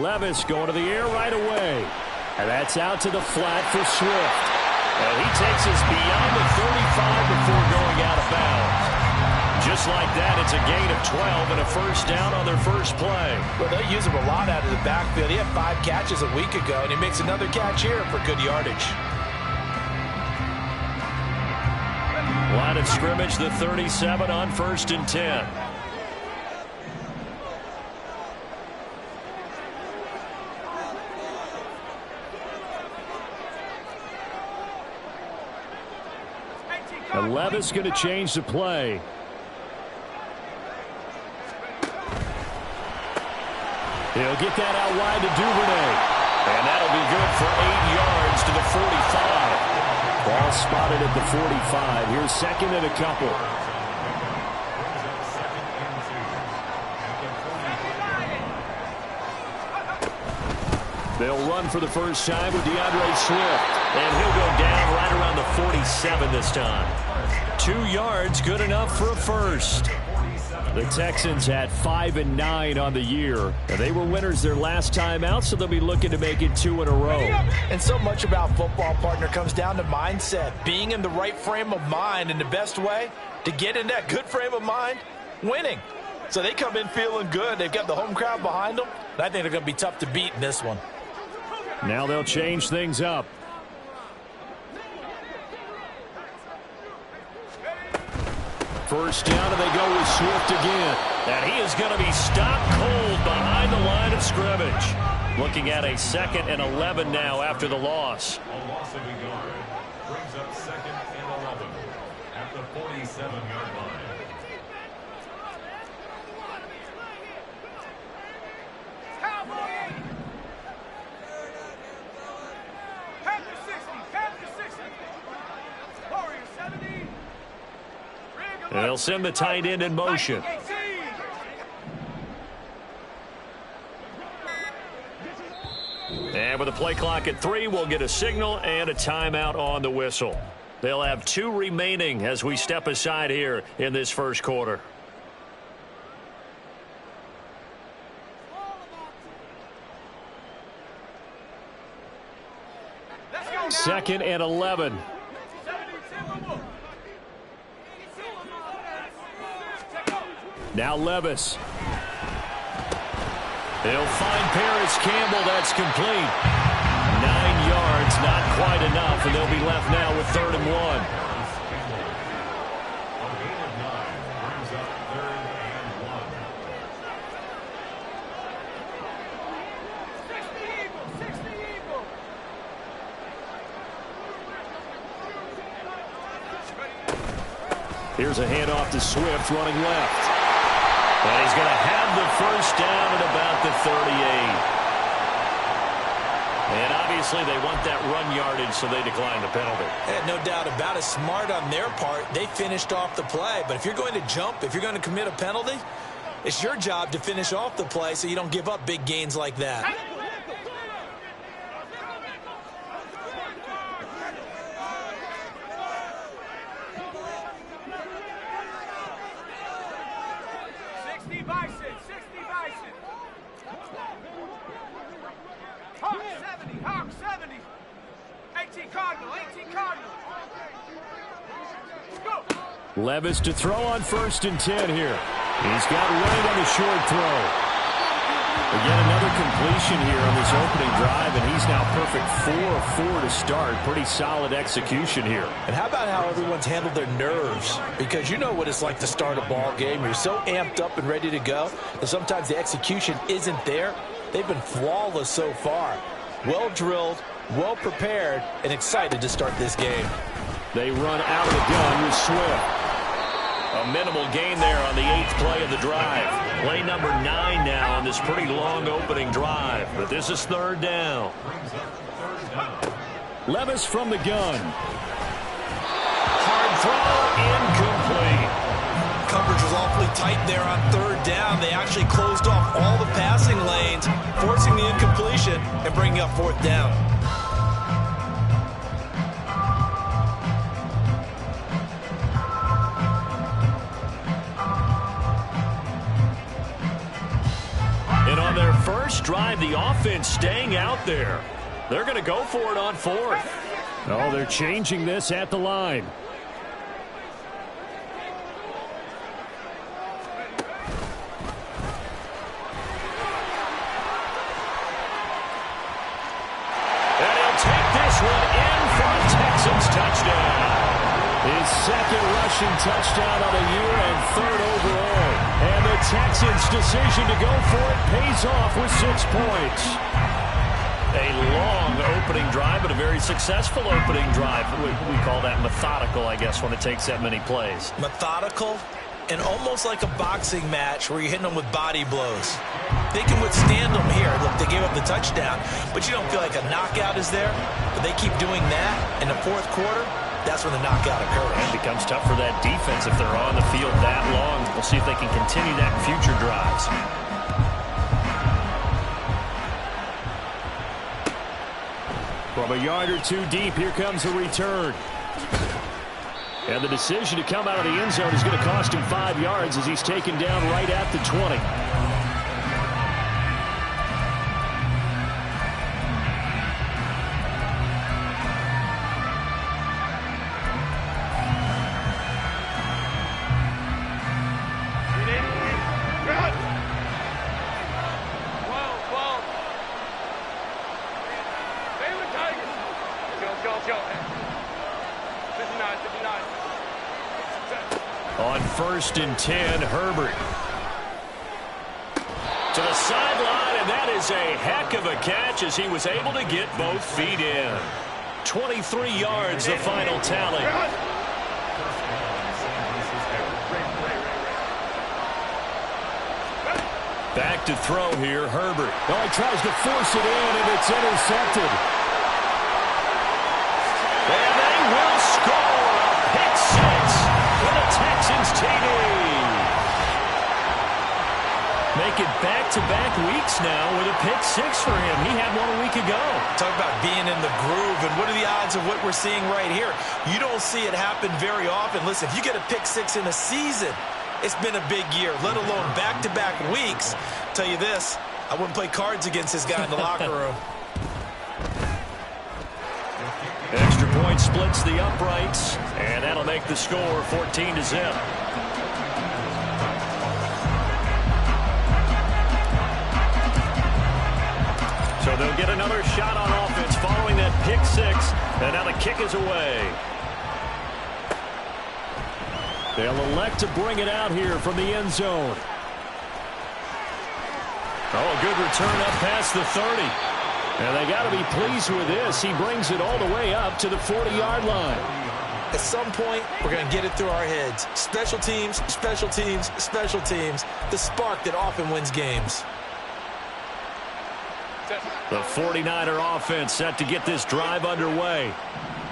Levis going to the air right away. And that's out to the flat for Swift. And he takes us beyond the 35 before going out of bounds. Just like that, it's a gain of 12 and a first down on their first play. Well, they use him a lot out of the backfield. He had 5 catches a week ago, and he makes another catch here for good yardage. Line of scrimmage, the 37 on 1st and 10. And Levis going to change the play. He'll get that out wide to Duvernay. And that'll be good for 8 yards to the 45. Ball spotted at the 45. Here's second and a couple. They'll run for the first time with DeAndre Swift. And he'll go down right around the 47 this time. 2 yards, good enough for a first. The Texans had 5 and 9 on the year. And they were winners their last time out, so they'll be looking to make it 2 in a row. And so much about football, partner, comes down to mindset. Being in the right frame of mind, and the best way to get in that good frame of mind, winning. So they come in feeling good. They've got the home crowd behind them. And I think they're going to be tough to beat in this one. Now they'll change things up. First down, and they go with Swift again. And he is going to be stopped cold behind the line of scrimmage. Looking at a 2nd and 11 now after the loss. A loss of a yard brings up 2nd and 11 at the 47-yard line. And they'll send the tight end in motion. And with a play clock at 3, we'll get a signal and a timeout on the whistle. They'll have 2 remaining as we step aside here in this first quarter. Second and 11. Now Levis. They'll find Paris Campbell. That's complete. 9 yards, not quite enough, and they'll be left now with 3rd and 1. Here's a handoff to Swift running left. And he's going to have the first down at about the 38. And obviously they want that run yardage, so they decline the penalty. No doubt about it. Smart on their part. They finished off the play. But if you're going to jump, if you're going to commit a penalty, it's your job to finish off the play so you don't give up big gains like that. Levis to throw on 1st and 10 here. He's got Wade on the short throw. Again, another completion here on this opening drive, and he's now perfect 4 of 4 to start. Pretty solid execution here. And how about how everyone's handled their nerves? Because you know what it's like to start a ball game. You're so amped up and ready to go that sometimes the execution isn't there. They've been flawless so far. Well drilled, well prepared, and excited to start this game. They run out of the gun with Swift. A minimal gain there on the 8th play of the drive. Play number 9 now on this pretty long opening drive. But this is 3rd down. Levis from the gun. Hard throw, incomplete. Coverage was awfully tight there on 3rd down. They actually closed off all the passing lanes, forcing the incompletion and bringing up 4th down. nice drive. The offense staying out there. They're going to go for it on fourth. Oh, they're changing this at the line. And he'll take this one in for a Texans touchdown. His second rushing touchdown of the year and third overall. And the Texans' decision to go for it pays off with 6 points. A long opening drive, but a very successful opening drive. We call that methodical, I guess, when it takes that many plays. Methodical and almost like a boxing match where you're hitting them with body blows. They can withstand them here. Look, they gave up the touchdown, but you don't feel like a knockout is there. But they keep doing that in the fourth quarter. That's when the knockout occurs. And it becomes tough for that defense if they're on the field that long. We'll see if they can continue that in future drives. From a yard or two deep, here comes a return. And the decision to come out of the end zone is going to cost him 5 yards as he's taken down right at the 20. On 1st and 10, Herbert. To the sideline, and that is a heck of a catch as he was able to get both feet in. 23 yards, the final tally. Back to throw here, Herbert. Oh, he tries to force it in, and it's intercepted. And they will score a pick six for the Texans TD. Make it back-to-back weeks now with a pick six for him. He had one a week ago. Talk about being in the groove, and what are the odds of what we're seeing right here? You don't see it happen very often. Listen, if you get a pick six in a season, it's been a big year, let alone back-to-back weeks. Tell you this, I wouldn't play cards against this guy in the locker room. Extra point splits the uprights, and that'll make the score 14-0. So they'll get another shot on offense following that pick six, and now the kick is away. They'll elect to bring it out here from the end zone. Oh, a good return up past the 30. And they got to be pleased with this. He brings it all the way up to the 40-yard line. At some point, we're going to get it through our heads. Special teams, special teams, special teams. The spark that often wins games. The 49er offense set to get this drive underway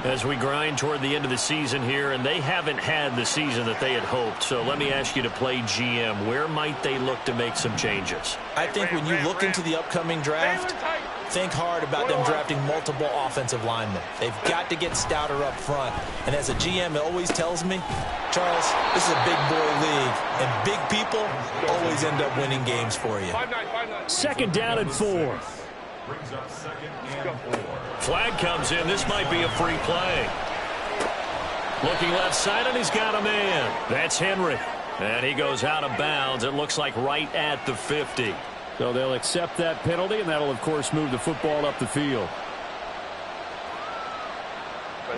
as we grind toward the end of the season here, and they haven't had the season that they had hoped. So let me ask you to play GM. Where might they look to make some changes? I think when you look into the upcoming draft, think hard about them drafting multiple offensive linemen. They've got to get stouter up front. And as a GM, it always tells me, Charles, this is a big boy league, and big people always end up winning games for you. Second down and 4. Brings up 2nd and 4. Flag comes in. This might be a free play. Looking left side, and he's got a man. That's Henry. And he goes out of bounds. It looks like right at the 50. So they'll accept that penalty, and that'll, of course, move the football up the field.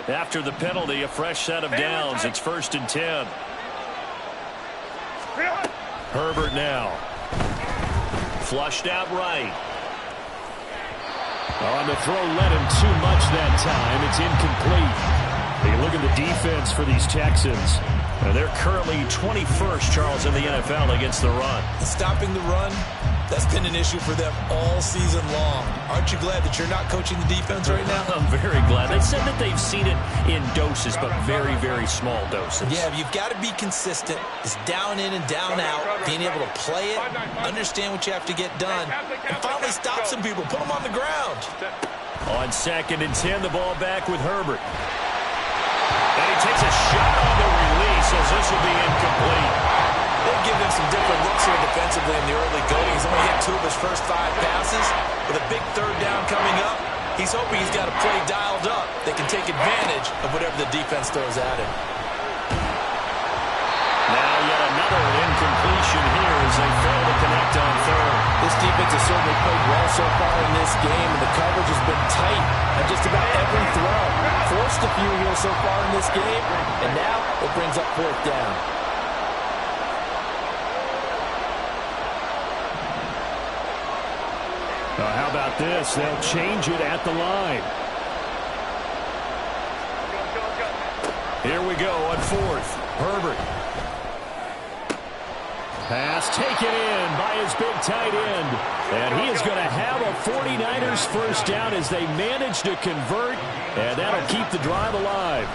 After the penalty, a fresh set of downs. It's 1st and 10. Herbert now. Flushed out right. On the throw, let him too much that time. It's incomplete. You look at the defense for these Texans. They're currently 21st, Charles, in the NFL against the run. Stopping the run, that's been an issue for them all season long. Aren't you glad that you're not coaching the defense right now? I'm very glad. They said that they've seen it in doses, but very, very small doses. Yeah, you've got to be consistent. It's down in and down out, being able to play it, understand what you have to get done, and finally stop some people, put them on the ground. On 2nd and 10, the ball back with Herbert. And he takes a shot on the release as this will be incomplete. They They've given him some different looks here defensively in the early going. He's only hit 2 of his first 5 passes. With a big 3rd down coming up, he's hoping he's got a play dialed up that can take advantage of whatever the defense throws at him. Now yet another incompletion here as they fail to connect on 3rd. This defense has certainly played well so far in this game, and the coverage has been tight on just about every throw. Forced a few here so far in this game, and now it brings up 4th down. How about this? They'll change it at the line. Here we go on 4th. Herbert. Pass taken in by his big tight end. And he is going to have a 49ers first down as they manage to convert. And that'll keep the drive alive.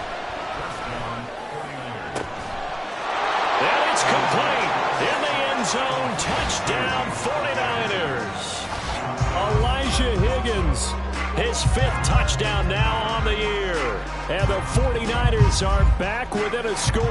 And it's complete. In the end zone. Touchdown 49ers. Elijah Higgins, his 5th touchdown now on the year. And the 49ers are back within a score.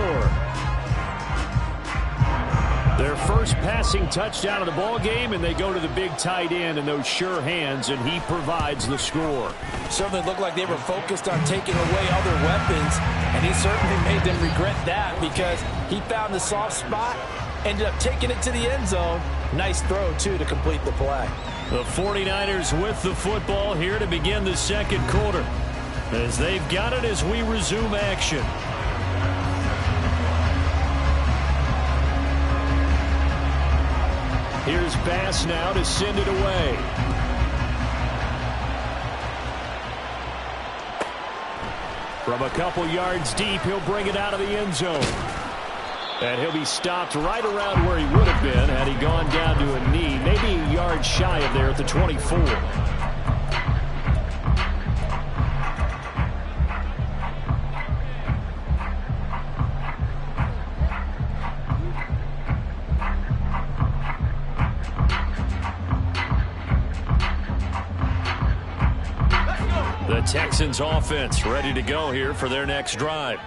Their first passing touchdown of the ball game, and they go to the big tight end and those sure hands, and he provides the score. Certainly looked like they were focused on taking away other weapons, and he certainly made them regret that because he found the soft spot, ended up taking it to the end zone. Nice throw, too, to complete the play. The 49ers with the football here to begin the 2nd quarter as they've got it as we resume action. Here's Bass now to send it away. From a couple yards deep, he'll bring it out of the end zone. And he'll be stopped right around where he would have been had he gone down to a knee, maybe a yard shy of there at the 24. The Texans offense ready to go here for their next drive.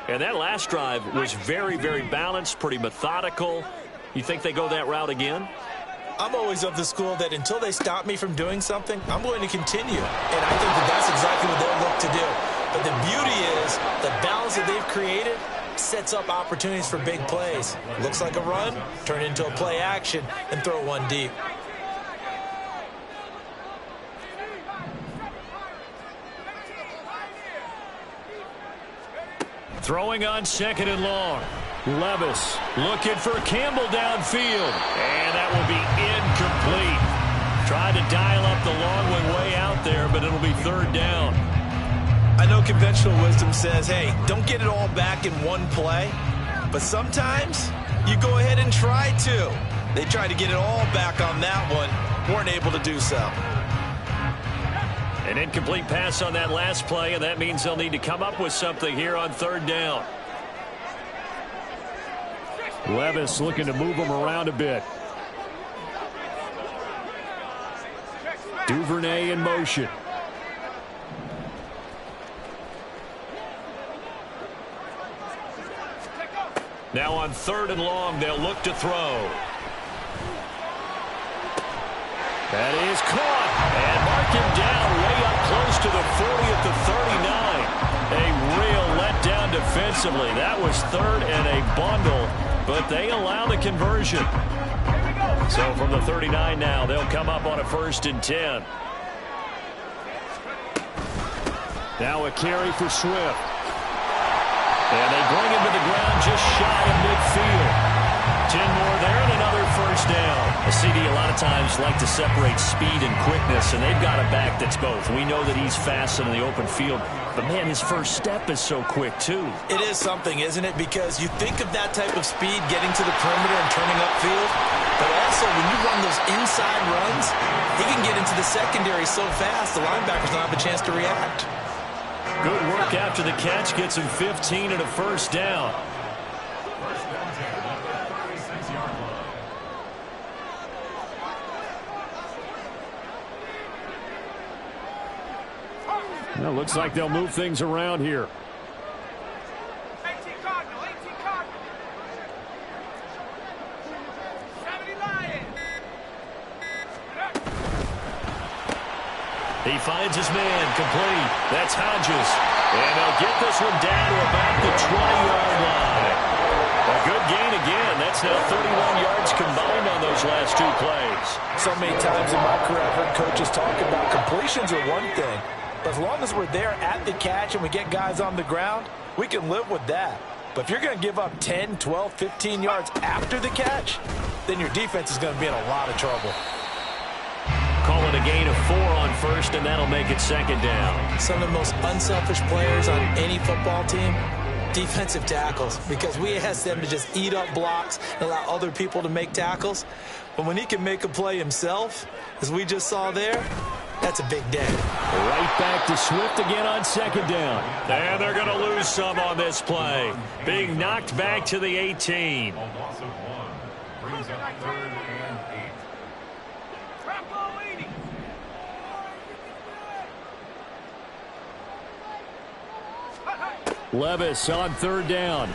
And that last drive was very, very balanced, pretty methodical. You think they go that route again? I'm always of the school that until they stop me from doing something, I'm going to continue. And I think that that's exactly what they'll look to do. But the beauty is the balance that they've created sets up opportunities for big plays. Looks like a run, turn it into a play action, and throw one deep. Throwing on 2nd and long. Levis looking for Campbell downfield. And that will be incomplete. Tried to dial up the long one way out there, but it'll be 3rd down. I know conventional wisdom says, hey, don't get it all back in one play. But sometimes you go ahead and try to. They tried to get it all back on that one. Weren't able to do so. An incomplete pass on that last play, and that means they'll need to come up with something here on 3rd down. Levis looking to move him around a bit. Duvernay in motion. Now on 3rd and long, they'll look to throw. That is caught, and mark him down way up close to the 40 at the 39. A real letdown defensively. That was 3rd and a bundle, but they allow the conversion. So from the 39 now, they'll come up on a 1st and 10. Now a carry for Swift. And they bring him to the ground just shy of midfield. 10 more there and another 1st down. A CD a lot of times like to separate speed and quickness, and they've got a back that's both. We know that he's fast in the open field, but man, his first step is so quick too. It is something, isn't it? Because you think of that type of speed getting to the perimeter and turning upfield, but also when you run those inside runs, he can get into the secondary so fast the linebackers don't have a chance to react. Good work after the catch, gets him 15 and a 1st down. Well, looks like they'll move things around here. He finds his man, complete. That's Hodges. And they'll get this one down to about the 20-yard line. A good gain again. That's now 31 yards combined on those last two plays. So many times in my career I've heard coaches talk about completions are one thing. But as long as we're there at the catch and we get guys on the ground, we can live with that. But if you're going to give up 10, 12, 15 yards after the catch, then your defense is going to be in a lot of trouble. Call it a gain of 4 on first, and that'll make it second down. Some of the most unselfish players on any football team, defensive tackles, because we ask them to just eat up blocks and allow other people to make tackles. But when he can make a play himself, as we just saw there, that's a big day. Right back to Swift again on second down. And they're going to lose some on this play. Being knocked back to the 18. A loss of 1 brings up 3rd and 8. Levis on third down. He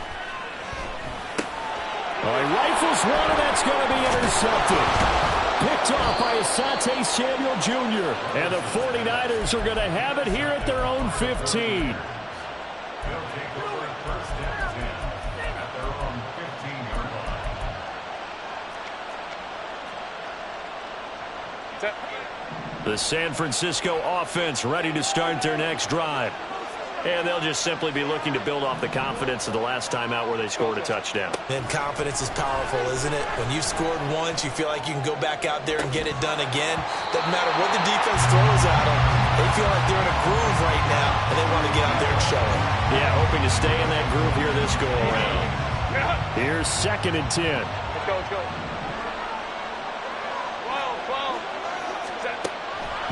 rifles one, and that's going to be intercepted. Picked off by Asante Samuel Jr. And the 49ers are going to have it here at their own 15. They'll take over at 1st and 10 at their own 15-yard line. The San Francisco offense ready to start their next drive. And they'll just simply be looking to build off the confidence of the last time out where they scored a touchdown. And confidence is powerful, isn't it? When you've scored once, you feel like you can go back out there and get it done again. Doesn't matter what the defense throws at them. They feel like they're in a groove right now, and they want to get out there and show it. Yeah, hoping to stay in that groove here this go-around. Here's 2nd and 10. Let's go, let's go. 12.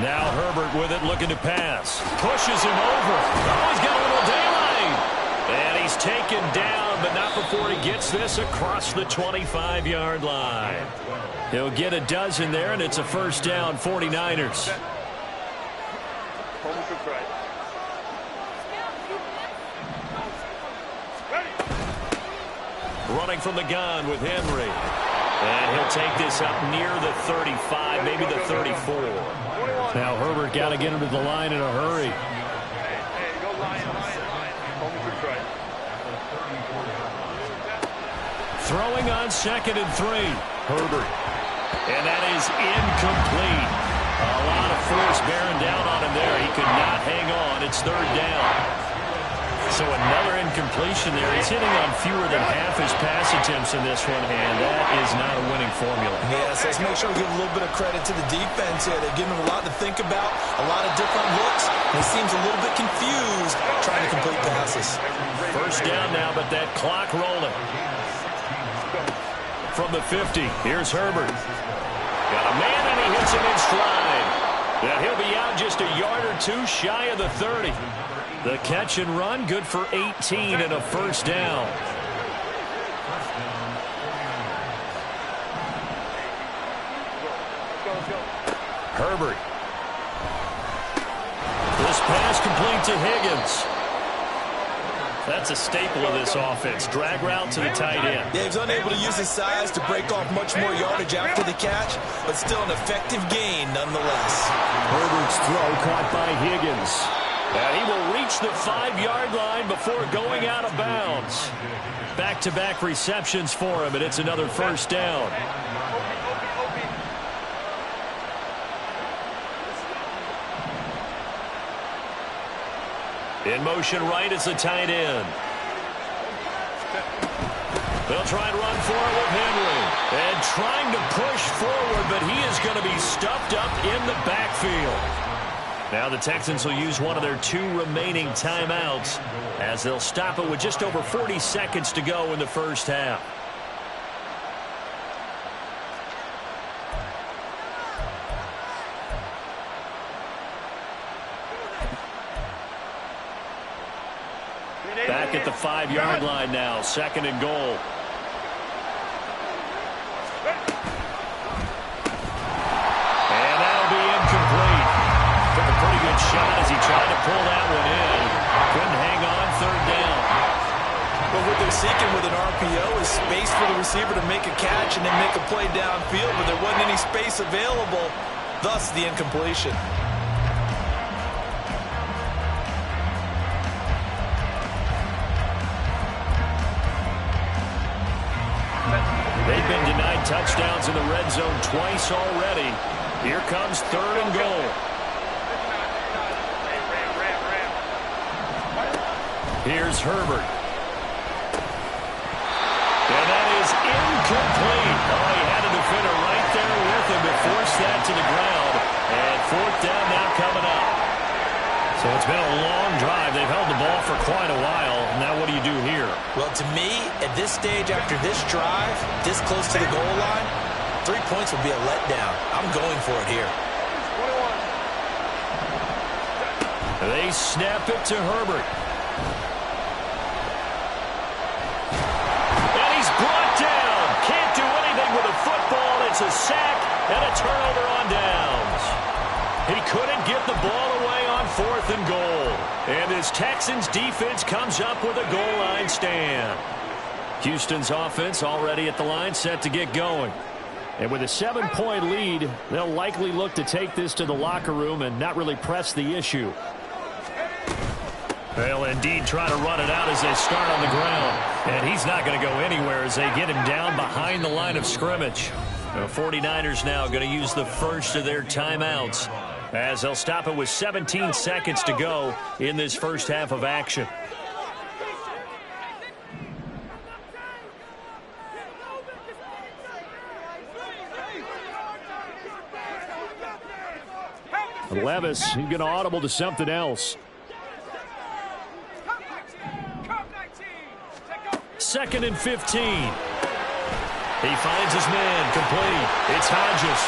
Now Herbert with it, looking to pass. Pushes him over. Oh, he's got a little daylight. And he's taken down, but not before he gets this across the 25-yard line. He'll get a dozen there, and it's a first down, 49ers. Running from the gun with Henry. And he'll take this up near the 35, maybe the 34. Now Herbert got to get him to the line in a hurry. Hey, go line. Hold me for try. Throwing on 2nd and 3. Herbert. And that is incomplete. A lot of force bearing down on him there. He could not hang on. It's 3rd down. So another incompletion there. He's hitting on fewer than half his pass attempts in this one, and that is not a winning formula. Yes, let's make sure we give a little bit of credit to the defense here. They're giving him a lot to think about, a lot of different looks, and he seems a little bit confused trying to complete passes. First down now, but that clock rolling. From the 50, here's Herbert. Got a man, and he hits him in stride. Now he'll be out just a yard or two shy of the 30. The catch and run, good for 18 and a first down. Herbert. This pass complete to Higgins. That's a staple of this offense. Drag route to the tight end. Yeah, he's unable to use his size to break off much more yardage after the catch, but still an effective gain nonetheless. Herbert's throw caught by Higgins. And he will reach the 5-yard line before going out of bounds. Back-to-back receptions for him, and it's another first down. In motion right is the tight end. They'll try and run for it with Henry. And trying to push forward, but he is going to be stuffed up in the backfield. Now the Texans will use one of their 2 remaining timeouts as they'll stop it with just over 40 seconds to go in the first half. Back at the 5-yard line now, 2nd and goal. And that'll be incomplete. Took a pretty good shot as he tried to pull that one in. Couldn't hang on, 3rd down. But what they're seeking with an RPO is space for the receiver to make a catch and then make a play downfield, but there wasn't any space available, thus the incompletion. been denied touchdowns in the red zone twice already. Here comes 3rd and goal. Here's Herbert. And that is incomplete. Oh, he had a defender right there with him to force that to the ground. And 4th down now coming up. So it's been a long drive. They've held the ball for quite a while. Now what do you do here? Well, to me, at this stage after this drive, this close to the goal line, 3 points will be a letdown. I'm going for it here. They snap it to Herbert. And he's brought down. Can't do anything with a football. It's a sack and a turnover on downs. He couldn't get the ball away on 4th and goal. And this Texans defense comes up with a goal line stand. Houston's offense already at the line, set to get going. And with a 7-point lead, they'll likely look to take this to the locker room and not really press the issue. They'll indeed try to run it out as they start on the ground. And he's not going to go anywhere as they get him down behind the line of scrimmage. The 49ers now going to use the first of their timeouts as they'll stop it with 17 seconds to go in this first half of action. Levis, he's going to audible to something else. 2nd and 15. He finds his man, complete. It's Hodges.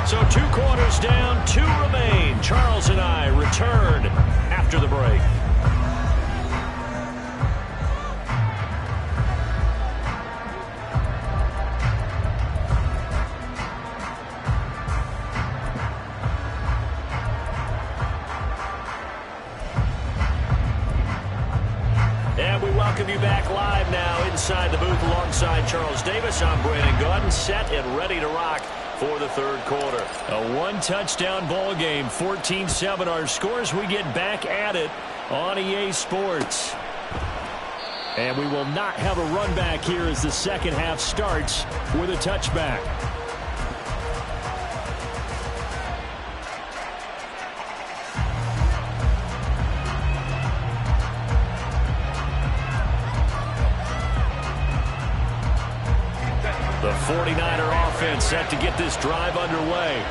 So 2 quarters down, 2 remain. Charles and I return after the break. Welcome you back live now inside the booth alongside Charles Davis. I'm Brandon Gaudin, set and ready to rock for the 3rd quarter. A 1-touchdown ball game, 14-7 our scores. We get back at it on EA Sports. And we will not have a run back here as the second half starts with a touchback. The 49er offense set to get this drive underway.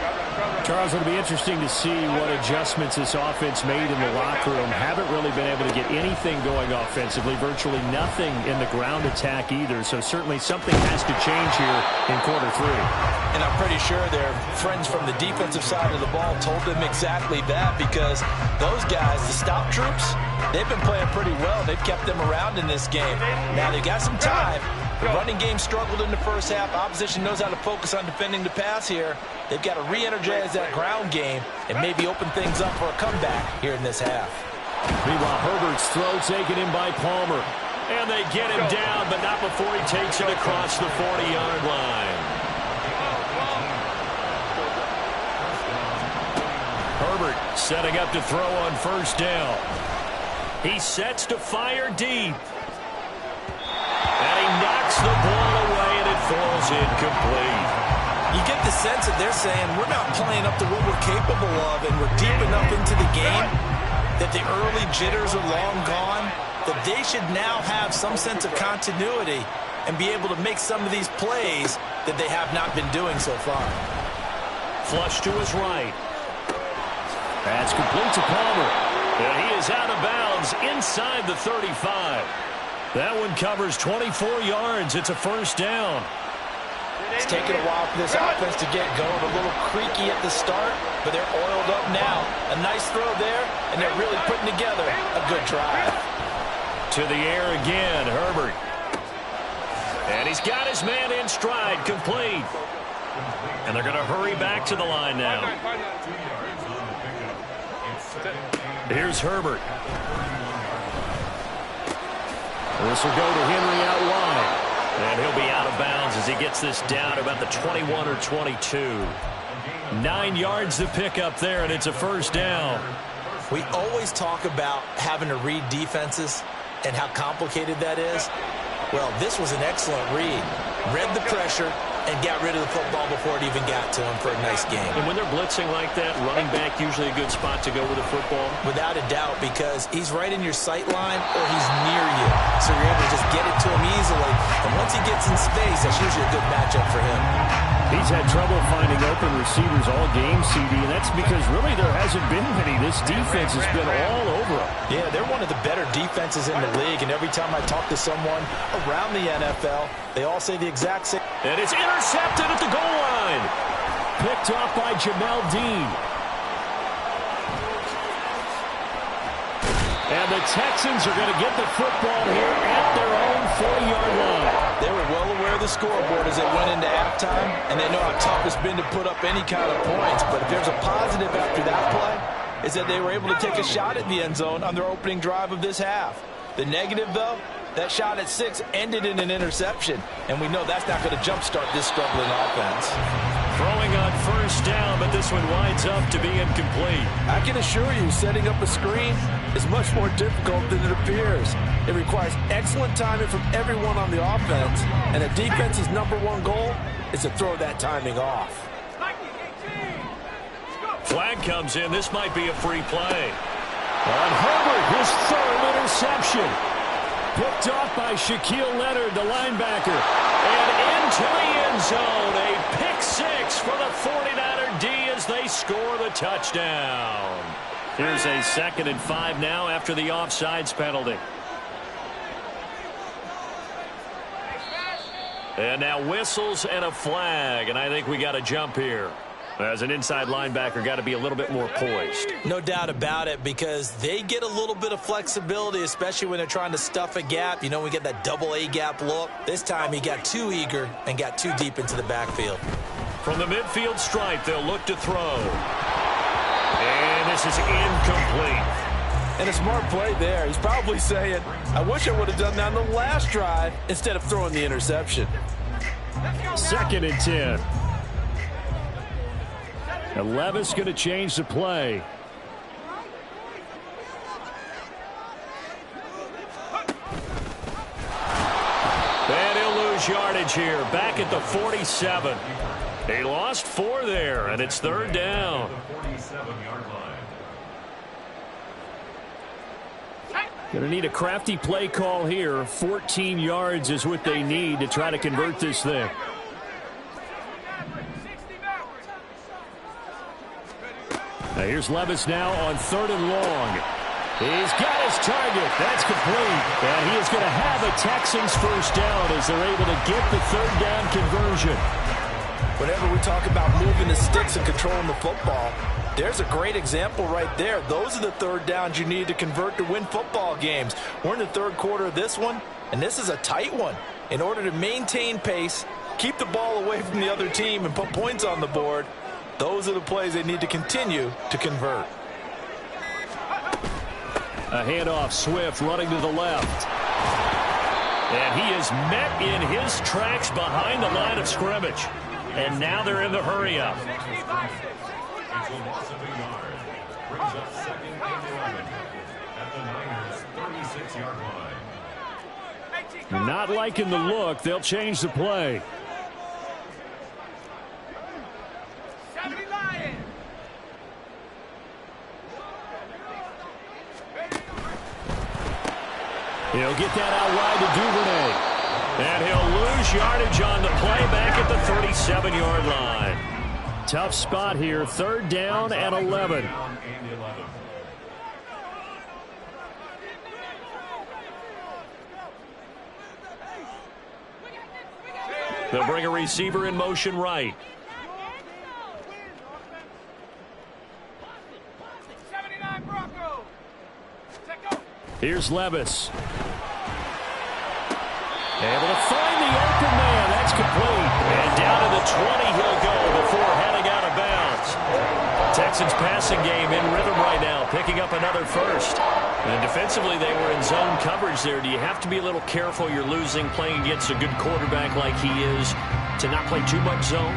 Charles, it'll be interesting to see what adjustments this offense made in the locker room. Haven't really been able to get anything going offensively, virtually nothing in the ground attack either. So certainly something has to change here in quarter 3. And I'm pretty sure their friends from the defensive side of the ball told them exactly that, because those guys, the stop troops, they've been playing pretty well. They've kept them around in this game. Now they got some time. The running game struggled in the first half. Opposition knows how to focus on defending the pass here. They've got to re-energize that ground game and maybe open things up for a comeback here in this half. Meanwhile, Herbert's throw taken in by Palmer. And they get him down, but not before he takes it across the 40-yard line. Herbert setting up to throw on 1st down. He sets to fire deep. And he knocks the ball away, and it falls incomplete. You get the sense that they're saying we're not playing up to what we're capable of, and we're deep enough into the game that the early jitters are long gone, that they should now have some sense of continuity and be able to make some of these plays that they have not been doing so far. Flush to his right. That's complete to Palmer. And he is out of bounds inside the 35. That one covers 24 yards. It's a 1st down. It's taken a while for this offense to get going. A little creaky at the start, but they're oiled up now. A nice throw there, and they're really putting together a good drive. To the air again, Herbert. And he's got his man in stride, complete. And they're going to hurry back to the line now. Here's Herbert. This will go to Henry out wide. And he'll be out of bounds as he gets this down about the 21 or 22. 9 yards to pick up there, and it's a 1st down. We always talk about having to read defenses and how complicated that is. Well, this was an excellent read. Read the pressure and got rid of the football before it even got to him for a nice game. And when they're blitzing like that, running back usually a good spot to go with the football? Without a doubt, because he's right in your sight line or he's near you. So you're able to just get it to him easily. And once he gets in space, that's usually a good matchup for him. He's had trouble finding open receivers all game, CD, and that's because really there hasn't been many. This defense has been all over him. Yeah, they're one of the better defenses in the league, and every time I talk to someone around the NFL, they all say the exact same. And it's intercepted at the goal line. Picked off by Jamel Dean. And the Texans are going to get the football here at their own 40-yard line. They were well aware of the scoreboard as they went into halftime, and they know how tough it's been to put up any kind of points. But if there's a positive after that play, is that they were able to take a shot at the end zone on their opening drive of this half. The negative, though, that shot at 6 ended in an interception, and we know that's not going to jumpstart this struggling offense. Throwing on first down, but this one winds up to be incomplete. I can assure you, setting up a screen is much more difficult than it appears. It requires excellent timing from everyone on the offense, and a defense's #1 goal is to throw that timing off. Flag comes in. This might be a free play. On Herbert, his 3rd interception. Picked off by Shaquille Leonard, the linebacker. And into the end zone. A pick 6 for the 49er D as they score the touchdown. Here's a 2nd and 5 now after the offsides penalty. And now whistles and a flag, and I think we got a jump here. As an inside linebacker, got to be a little bit more poised. No doubt about it, because they get a little bit of flexibility, especially when they're trying to stuff a gap. You know, we get that double A gap look. This time he got too eager and got too deep into the backfield. From the midfield stripe, they'll look to throw. And this is incomplete. And a smart play there. He's probably saying, I wish I would have done that on the last drive instead of throwing the interception. 2nd and 10. And Levis going to change the play. And he'll lose yardage here. Back at the 47. He lost 4 there, and it's 3rd down. Going to need a crafty play call here. 14 yards is what they need to try to convert this thing. Now here's Levis now on 3rd and long. He's got his target. That's complete. And he is going to have a Texans first down as they're able to get the 3rd down conversion. Whenever we talk about moving the sticks and controlling the football, there's a great example right there. Those are the 3rd downs you need to convert to win football games. We're in the 3rd quarter of this one, and this is a tight one. In order to maintain pace, keep the ball away from the other team, and put points on the board, those are the plays they need to continue to convert. A handoff, Swift running to the left. And he is met in his tracks behind the line of scrimmage. And now they're in the hurry-up. It's a loss of a yard. Brings up 2nd and 11 at the Niners' 36-yard line. Not liking the look. They'll change the play. He'll get that out wide to Duvernay. And he'll lose yardage on the play back at the 37-yard line. Tough spot here. 3rd down and 11. They'll bring a receiver in motion right. Here's Levis. Able to find the open man. That's complete. And down to the 20 he'll go before heading out of bounds. Texans passing game in rhythm right now, picking up another first. And defensively, they were in zone coverage there. Do you have to be a little careful? You're losing playing against a good quarterback like he is to not play too much zone?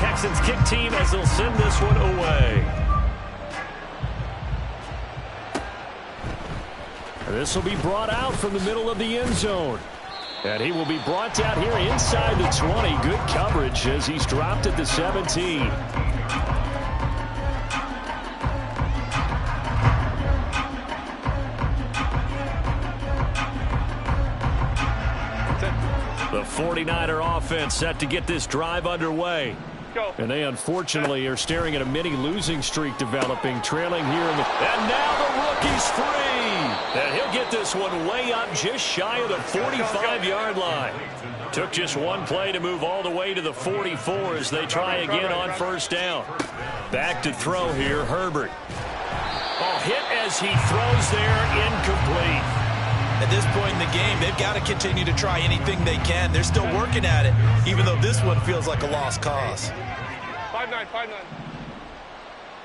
Texans kick team as they'll send this one away. This will be brought out from the middle of the end zone. And he will be brought down here inside the 20. Good coverage as he's dropped at the 17. The 49er offense set to get this drive underway. Go. And they unfortunately are staring at a mini losing streak developing, trailing here in the... And now the rookie's free! And he'll get this one way up just shy of the 45-yard line. Took just one play to move all the way to the 44 as they try again on first down. Back to throw here, Herbert. Oh, hit as he throws there, incomplete. At this point in the game, they've got to continue to try anything they can. They're still working at it, even though this one feels like a lost cause. 5-9, 5-9.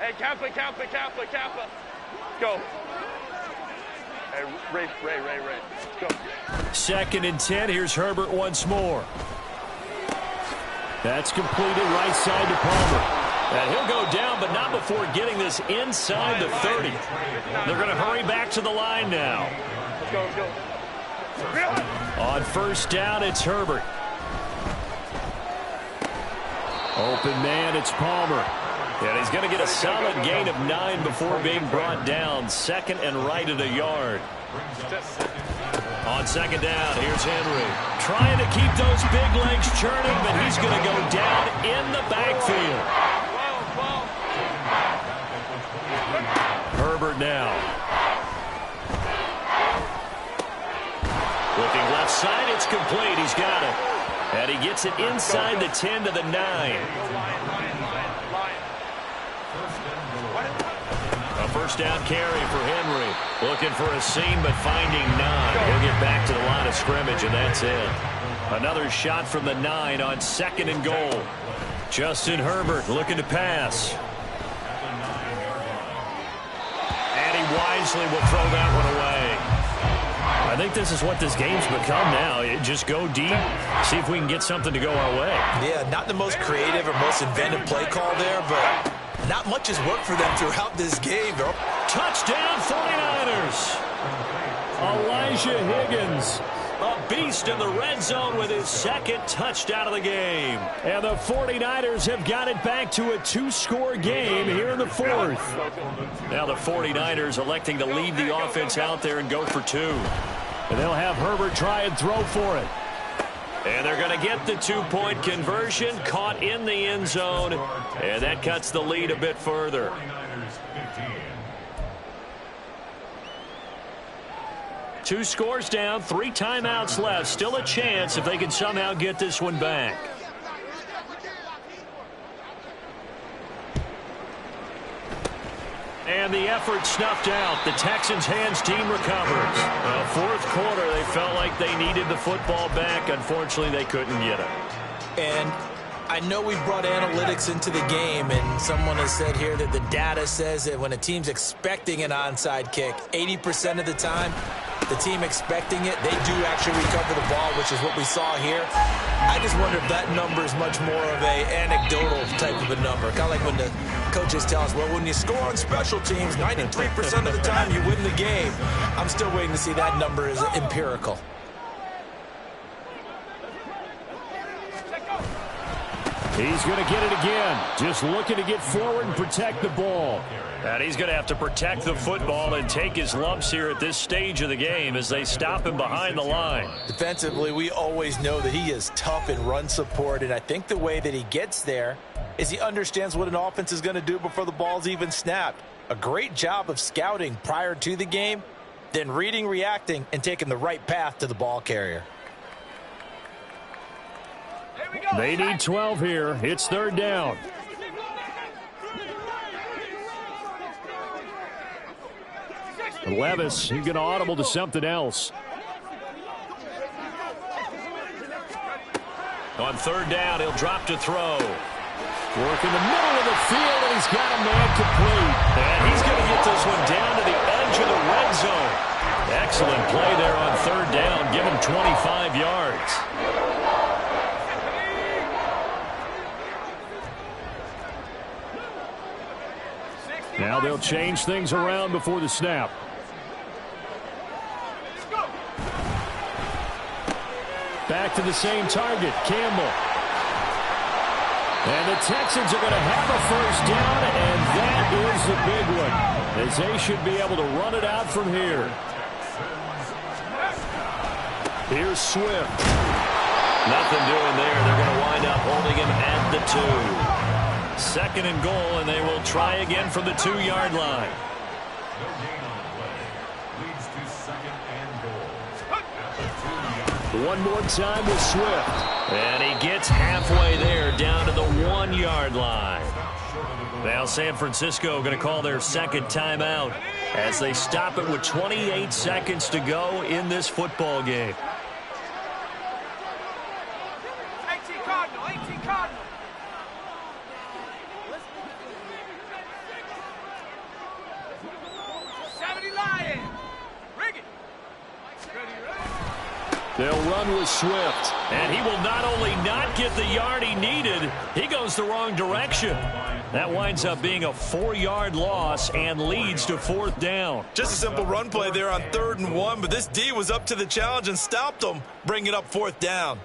Hey, Kappa. Go. Hey, Ray. Go. 2nd and 10. Here's Herbert once more. That's completed right side to Palmer. And he'll go down, but not before getting this inside the 30. They're going to hurry back to the line now. Let's go. On first down, it's Herbert. Open man, it's Palmer. And he's going to get a solid gain of 9 before being brought down. 2nd and right at a yard. On 2nd down, here's Henry. Trying to keep those big legs churning, but he's going to go down in the backfield. Herbert now. Looking left side, it's complete. He's got it. And he gets it inside the 10 to the 9. A first down carry for Henry. Looking for a seam, but finding none. He'll get back to the line of scrimmage, and that's it. Another shot from the 9 on 2nd and goal. Justin Herbert looking to pass. And he wisely will throw that one away. I think this is what this game's become now. Just go deep, see if we can get something to go our way. Yeah, not the most creative or most inventive play call there, but not much has worked for them throughout this game. Touchdown 49ers. Elijah Higgins, a beast in the red zone with his 2nd touchdown of the game. And the 49ers have got it back to a 2-score game here in the 4th. Now the 49ers electing to leave the offense out there and go for 2. And they'll have Herbert try and throw for it. And they're going to get the 2-point conversion, caught in the end zone, and that cuts the lead a bit further. Two scores down, 3 timeouts left. Still a chance if they can somehow get this one back. And the effort snuffed out. The Texans' hands team recovers. Well, 4th quarter, they felt like they needed the football back. Unfortunately, they couldn't get it. And I know we brought analytics into the game, and someone has said here that the data says that when a team's expecting an onside kick, 80% of the time, the team expecting it, they do actually recover the ball, which is what we saw here. I just wonder if that number is much more of a anecdotal type of a number. Kind of like when the coaches tell us, well, when you score on special teams, 93% of the time you win the game. I'm still waiting to see that number is empirical. He's going to get it again. Just looking to get forward and protect the ball. And he's going to have to protect the football and take his lumps here at this stage of the game as they stop him behind the line. Defensively, we always know that he is tough in run support, and I think the way that he gets there is he understands what an offense is going to do before the ball's even snapped. A great job of scouting prior to the game, then reading, reacting, and taking the right path to the ball carrier. They need 12 here. It's 3rd down. Levis, he's going to audible to something else. On 3rd down, he'll drop to throw. Work in the middle of the field, and he's got a man complete. And he's going to get this one down to the edge of the red zone. Excellent play there on 3rd down. Give him 25 yards. Now they'll change things around before the snap. Back to the same target, Campbell. And the Texans are going to have a first down, and that is the big one, as they should be able to run it out from here. Here's Swift. Nothing doing there. They're going to wind up holding him at the 2. Second and goal, and they will try again from the 2-yard line. No gain on the play. Leads to second and goal. At the 2-yard line. One more time with Swift. And he gets halfway there, down to the 1-yard line. Now San Francisco going to call their second timeout as they stop it with 28 seconds to go in this football game. 18 Cardinal, 18 Cardinal. They'll run with Swift. And he will not only not get the yard he needed, he goes the wrong direction. That winds up being a 4-yard loss and leads to 4th down. Just a simple run play there on 3rd and 1, but this D was up to the challenge and stopped them, bringing up 4th down.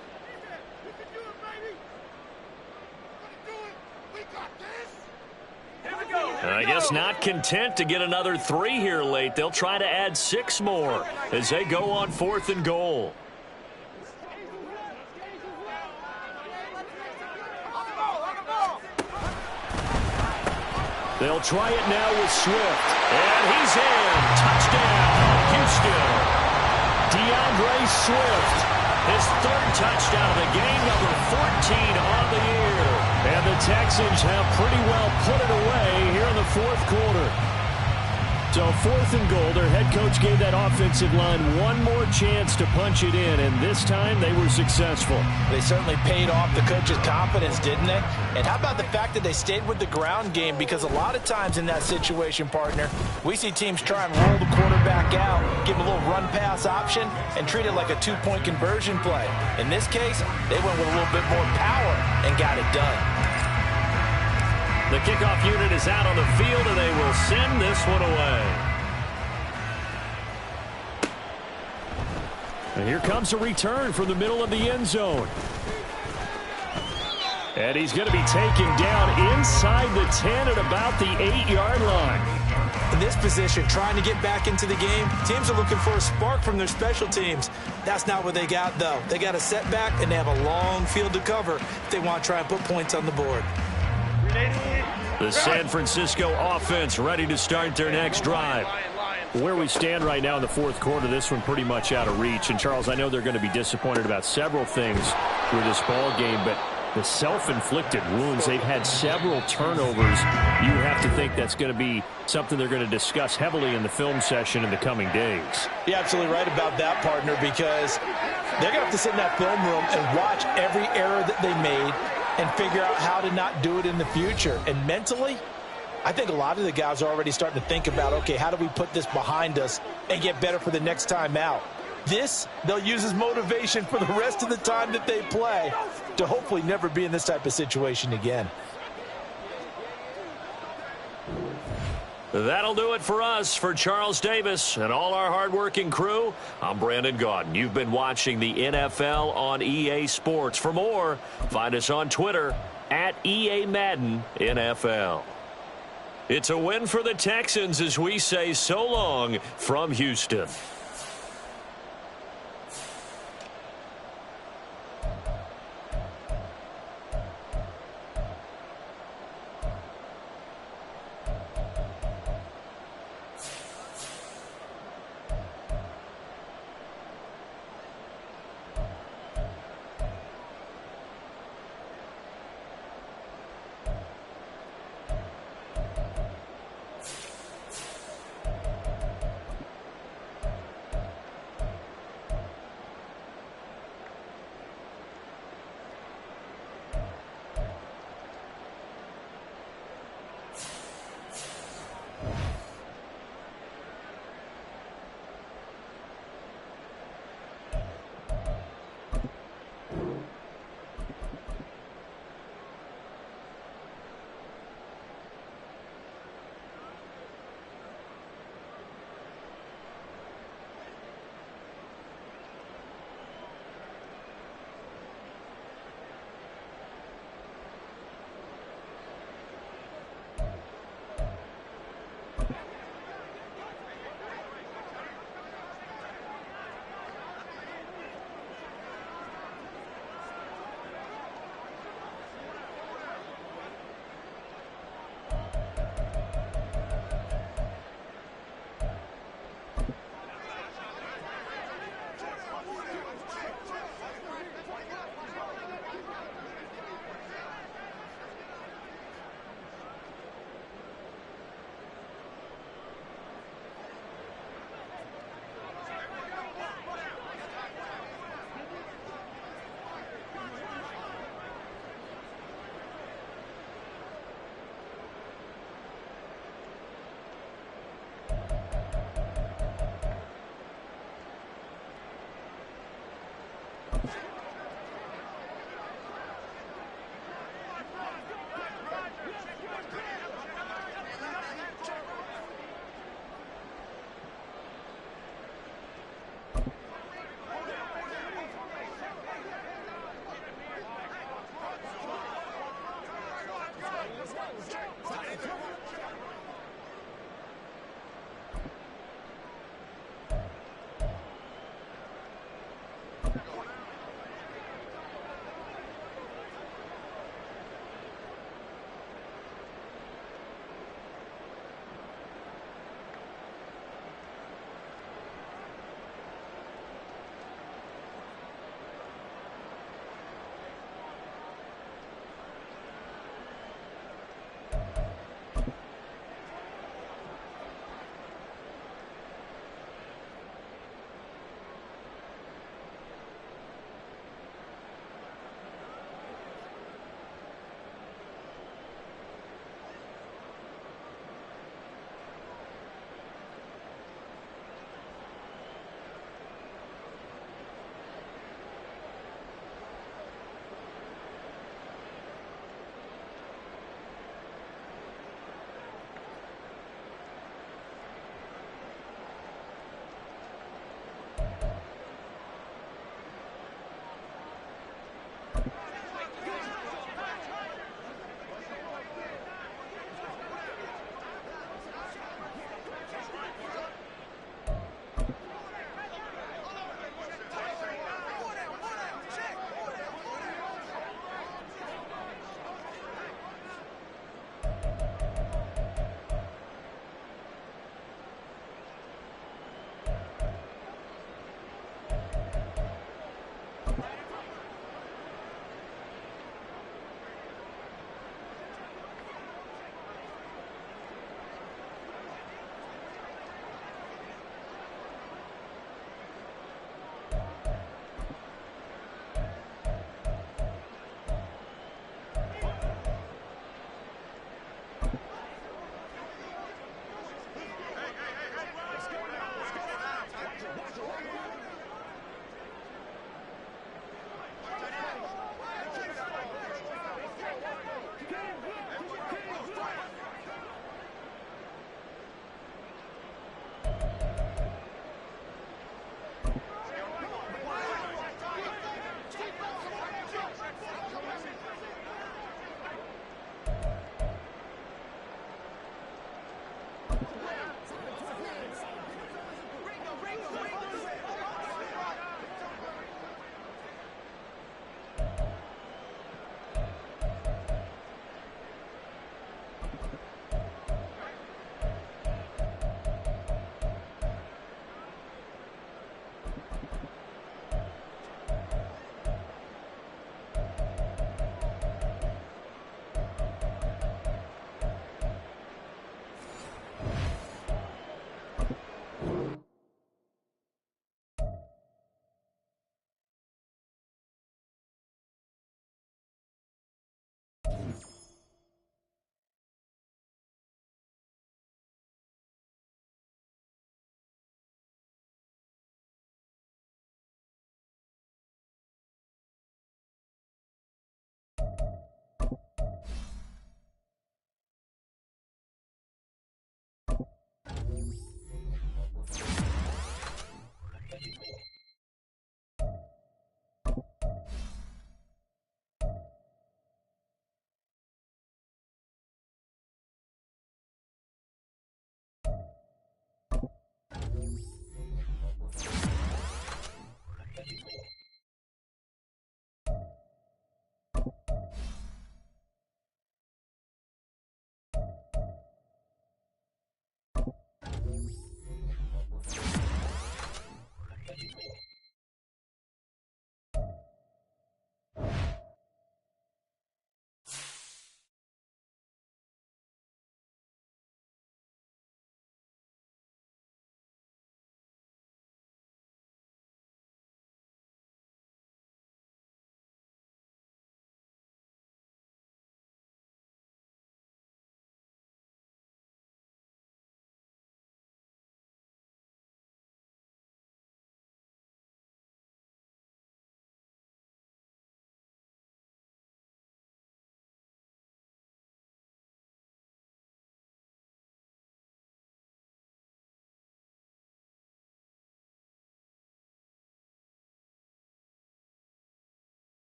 I guess not content to get another 3 here late. They'll try to add 6 more as they go on 4th and goal. They'll try it now with Swift. And he's in. Touchdown, Houston. DeAndre Swift. His 3rd touchdown of the game, number 14 on the year. And the Texans have pretty well put it away here in the 4th quarter. So 4th and goal, their head coach gave that offensive line one more chance to punch it in, and this time they were successful. They certainly paid off the coach's confidence, didn't they? And how about the fact that they stayed with the ground game? Because a lot of times in that situation, partner, we see teams try and roll the quarterback out, give him a little run-pass option, and treat it like a 2-point conversion play. In this case, they went with a little bit more power and got it done. The kickoff unit is out on the field, and they will send this one away. And here comes a return from the middle of the end zone. And he's going to be taken down inside the 10 at about the 8-yard line. In this position, trying to get back into the game, teams are looking for a spark from their special teams. That's not what they got, though. They got a setback, and they have a long field to cover if they want to try and put points on the board. The San Francisco offense ready to start their next drive. Where we stand right now in the 4th quarter, this one pretty much out of reach. And, Charles, I know they're going to be disappointed about several things with this ball game, but the self-inflicted wounds, they've had several turnovers. You have to think that's going to be something they're going to discuss heavily in the film session in the coming days. You're absolutely right about that, partner, because they're going to have to sit in that film room and watch every error that they made and figure out how to not do it in the future. And mentally, I think a lot of the guys are already starting to think about, okay, how do we put this behind us and get better for the next time out? This, they'll use as motivation for the rest of the time that they play to hopefully never be in this type of situation again. That'll do it for us. For Charles Davis and all our hardworking crew, I'm Brandon Gaudin. You've been watching the NFL on EA Sports. For more, find us on Twitter at EA Madden NFL. It's a win for the Texans as we say so long from Houston.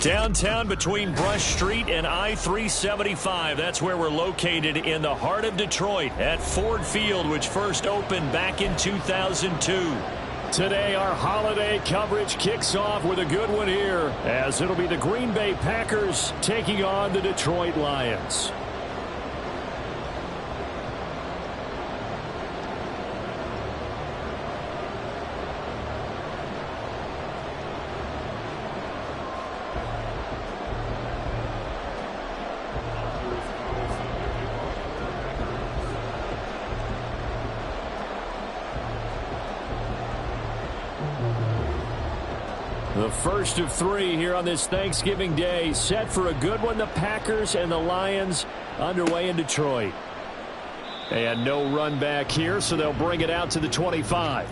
Downtown between Brush Street and I-375. That's where we're located in the heart of Detroit at Ford Field, which first opened back in 2002. Today, our holiday coverage kicks off with a good one here, as it'll be the Green Bay Packers taking on the Detroit Lions. The first of three here on this Thanksgiving Day, set for a good one. The Packers and the Lions underway in Detroit. And no run back here, so they'll bring it out to the 25.